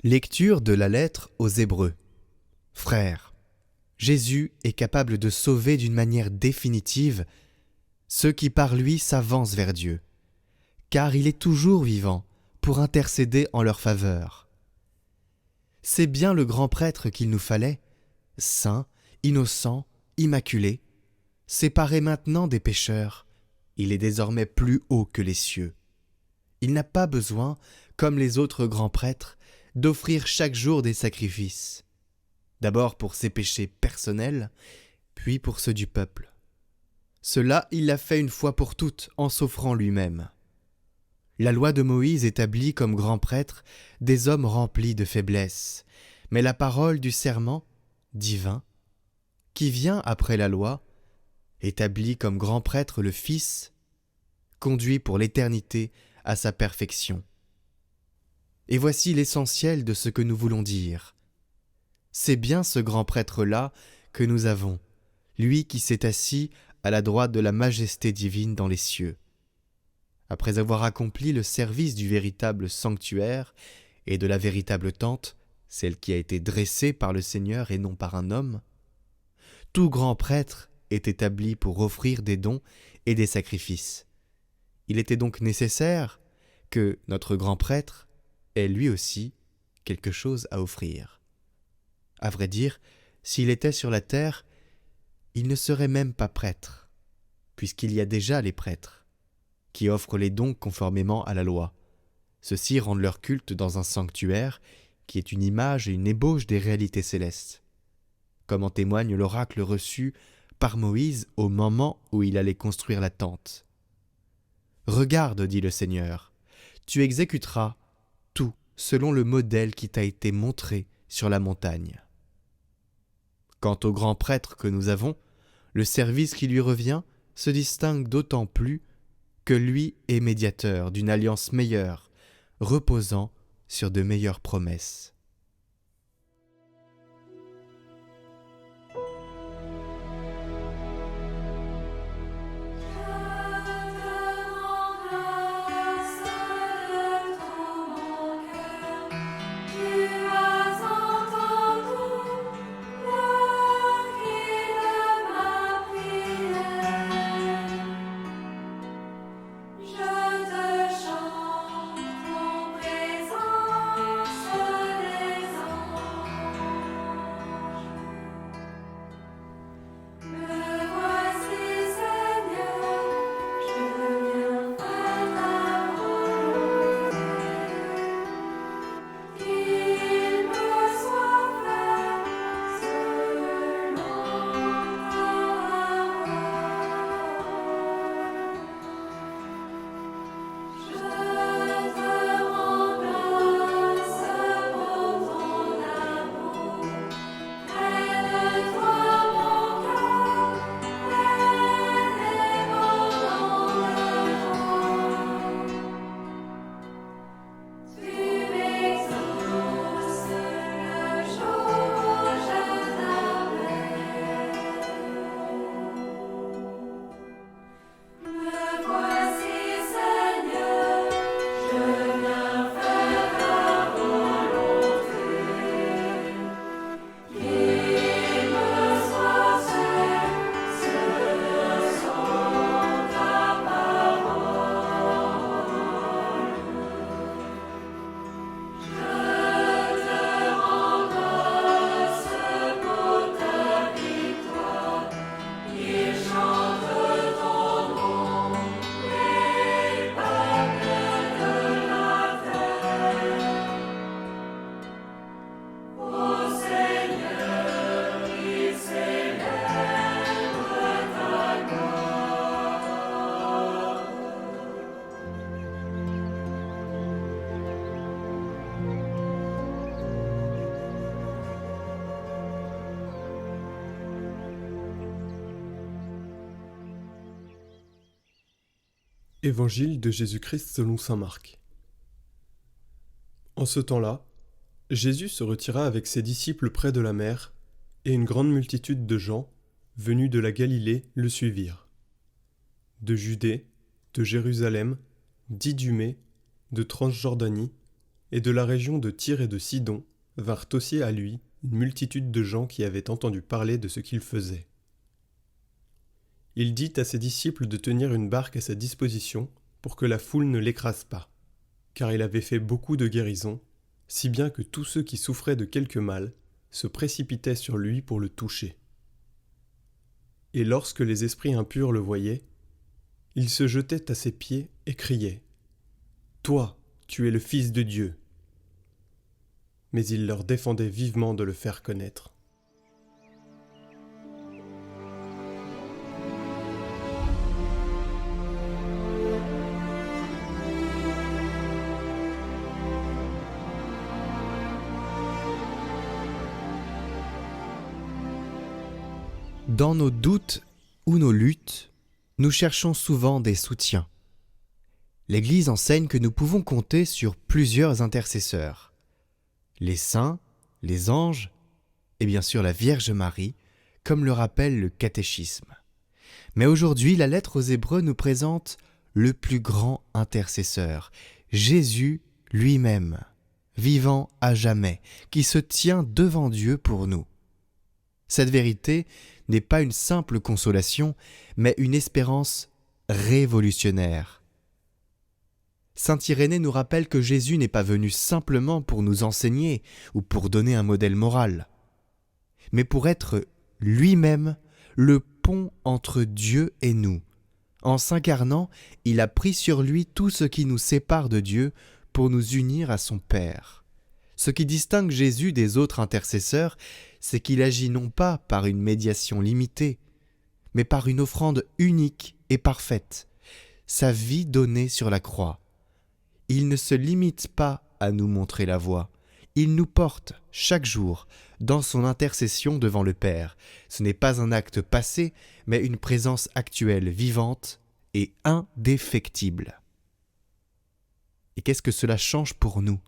Lecture de la lettre aux Hébreux. Frères, Jésus est capable de sauver d'une manière définitive ceux qui par lui s'avancent vers Dieu, car il est toujours vivant pour intercéder en leur faveur. C'est bien le grand prêtre qu'il nous fallait, saint, innocent, immaculé, séparé maintenant des pécheurs. Il est désormais plus haut que les cieux. Il n'a pas besoin, comme les autres grands prêtres, d'offrir chaque jour des sacrifices, d'abord pour ses péchés personnels, puis pour ceux du peuple. Cela, il l'a fait une fois pour toutes, en s'offrant lui-même. La loi de Moïse établit comme grands prêtres des hommes remplis de faiblesse, mais la parole du serment divin, qui vient après la loi, établit comme grand prêtre le Fils, conduit pour l'éternité à sa perfection. Et voici l'essentiel de ce que nous voulons dire. C'est bien ce grand prêtre-là que nous avons, lui qui s'est assis à la droite de la majesté divine dans les cieux. Après avoir accompli le service du véritable sanctuaire et de la véritable tente, celle qui a été dressée par le Seigneur et non par un homme, tout grand prêtre est établi pour offrir des dons et des sacrifices. Il était donc nécessaire que notre grand prêtre ait lui aussi quelque chose à offrir. À vrai dire, s'il était sur la terre, il ne serait même pas prêtre, puisqu'il y a déjà les prêtres, qui offrent les dons conformément à la loi. Ceux-ci rendent leur culte dans un sanctuaire, qui est une image et une ébauche des réalités célestes, comme en témoigne l'oracle reçu par Moïse au moment où il allait construire la tente. « Regarde, dit le Seigneur, tu exécuteras tout selon le modèle qui t'a été montré sur la montagne. » Quant au grand prêtre que nous avons, le service qui lui revient se distingue d'autant plus que lui est médiateur d'une alliance meilleure, reposant sur de meilleures promesses. Évangile de Jésus-Christ selon saint Marc. En ce temps-là, Jésus se retira avec ses disciples près de la mer, et une grande multitude de gens, venus de la Galilée, le suivirent. De Judée, de Jérusalem, d'Idumée, de Transjordanie, Et de la région de Tyr et de Sidon vinrent aussi à lui une multitude de gens qui avaient entendu parler de ce qu'il faisait. Il dit à ses disciples de tenir une barque à sa disposition pour que la foule ne l'écrase pas, car il avait fait beaucoup de guérisons, si bien que tous ceux qui souffraient de quelque mal se précipitaient sur lui pour le toucher. Et lorsque les esprits impurs le voyaient, ils se jetaient à ses pieds et criaient « Toi, tu es le Fils de Dieu !» Mais il leur défendait vivement de le faire connaître. Dans nos doutes ou nos luttes, nous cherchons souvent des soutiens. L'Église enseigne que nous pouvons compter sur plusieurs intercesseurs. Les saints, les anges et bien sûr la Vierge Marie, comme le rappelle le catéchisme. Mais aujourd'hui, la lettre aux Hébreux nous présente le plus grand intercesseur, Jésus lui-même, vivant à jamais, qui se tient devant Dieu pour nous. Cette vérité n'est pas une simple consolation, mais une espérance révolutionnaire. Saint Irénée nous rappelle que Jésus n'est pas venu simplement pour nous enseigner ou pour donner un modèle moral, mais pour être lui-même le pont entre Dieu et nous. En s'incarnant, il a pris sur lui tout ce qui nous sépare de Dieu pour nous unir à son Père. Ce qui distingue Jésus des autres intercesseurs, c'est qu'il agit non pas par une médiation limitée, mais par une offrande unique et parfaite, sa vie donnée sur la croix. Il ne se limite pas à nous montrer la voie, il nous porte chaque jour dans son intercession devant le Père. Ce n'est pas un acte passé, mais une présence actuelle, vivante et indéfectible. Et qu'est-ce que cela change pour nous ?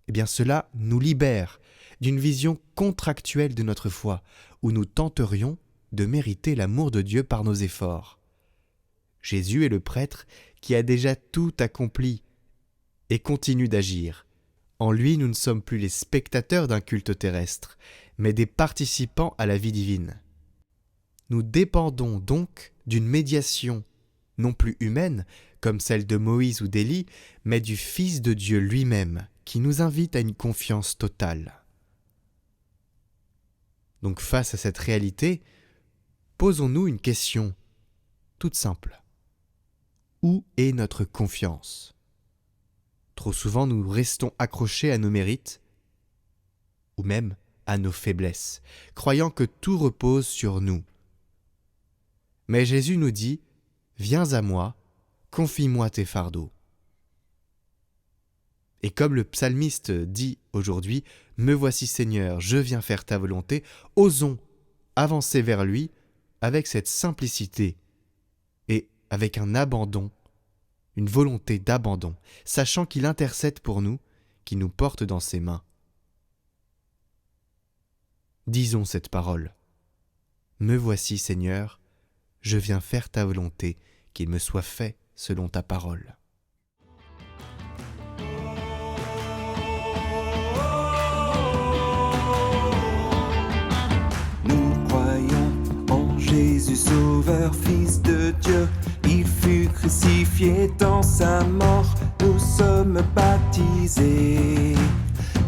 Eh bien cela nous libère d'une vision contractuelle de notre foi, où nous tenterions de mériter l'amour de Dieu par nos efforts. Jésus est le prêtre qui a déjà tout accompli et continue d'agir. En lui, nous ne sommes plus les spectateurs d'un culte terrestre, mais des participants à la vie divine. Nous dépendons donc d'une médiation non plus humaine, comme celle de Moïse ou d'Élie, mais du Fils de Dieu lui-même, qui nous invite à une confiance totale. Donc face à cette réalité, posons-nous une question toute simple. Où est notre confiance ? Trop souvent, nous restons accrochés à nos mérites, ou même à nos faiblesses, croyant que tout repose sur nous. Mais Jésus nous dit « Viens à moi, confie-moi tes fardeaux ». Et comme le psalmiste dit aujourd'hui « Me voici Seigneur, je viens faire ta volonté », osons avancer vers lui avec cette simplicité et avec un abandon, une volonté d'abandon, sachant qu'il intercède pour nous, qu'il nous porte dans ses mains. Disons cette parole. « Me voici Seigneur, je viens faire ta volonté, qu'il me soit fait selon ta parole. » Jésus Sauveur, Fils de Dieu, il fut crucifié, dans sa mort, nous sommes baptisés.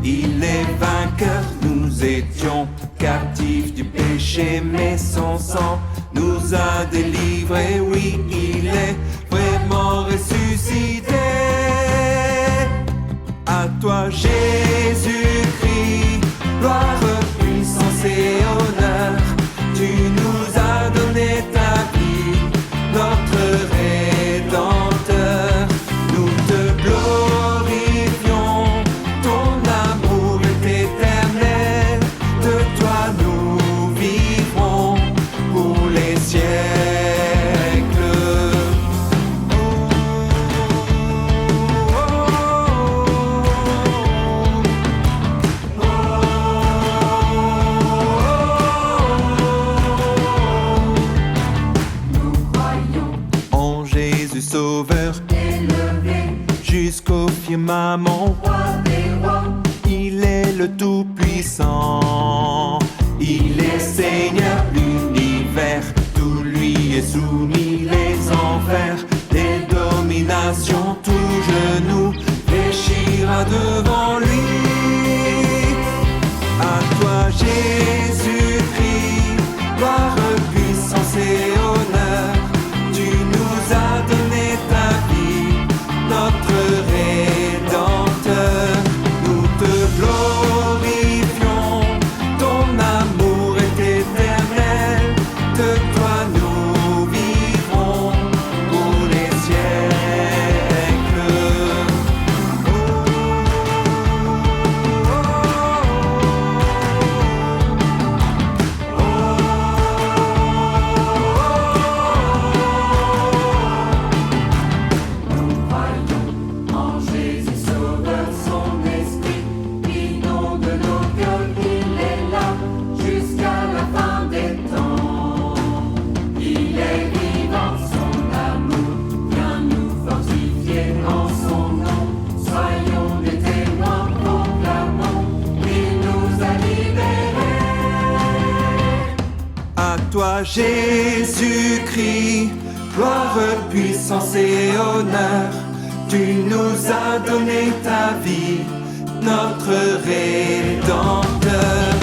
Il est vainqueur, nous étions captifs du péché, mais son sang nous a délivrés. Oui, il est vraiment ressuscité. À toi Jésus-Christ, gloire, puissance et honneur. Tu nous as donné ta vie, notre Rédempteur. Nous te glorifions, ton amour est éternel. De toi nous vivrons pour les siècles. Oh, oh, oh, oh, oh. Sauveur, élevé jusqu'au firmament. Il est le Tout-Puissant. Il est Seigneur l'univers. Tout lui est soumis, les enfers. Les dominations, tout genou fléchira devant lui. À toi Jésus-Christ, gloire, puissance et honneur. Tu nous as donné ta vie, notre Rédempteur. Nous te glorifions, ton amour est éternel. De toi nous vivrons pour les siècles. Oh, En Jésus Sauveur, son esprit inonde nos cœurs, il est là jusqu'à la fin des temps. Il est vivant, son amour vient nous fortifier en son nom. Soyons des témoins, proclamons, il nous a libérés. à toi Jésus-Christ, gloire, puissance et honneur. Tu nous as donné ta vie, notre Rédempteur.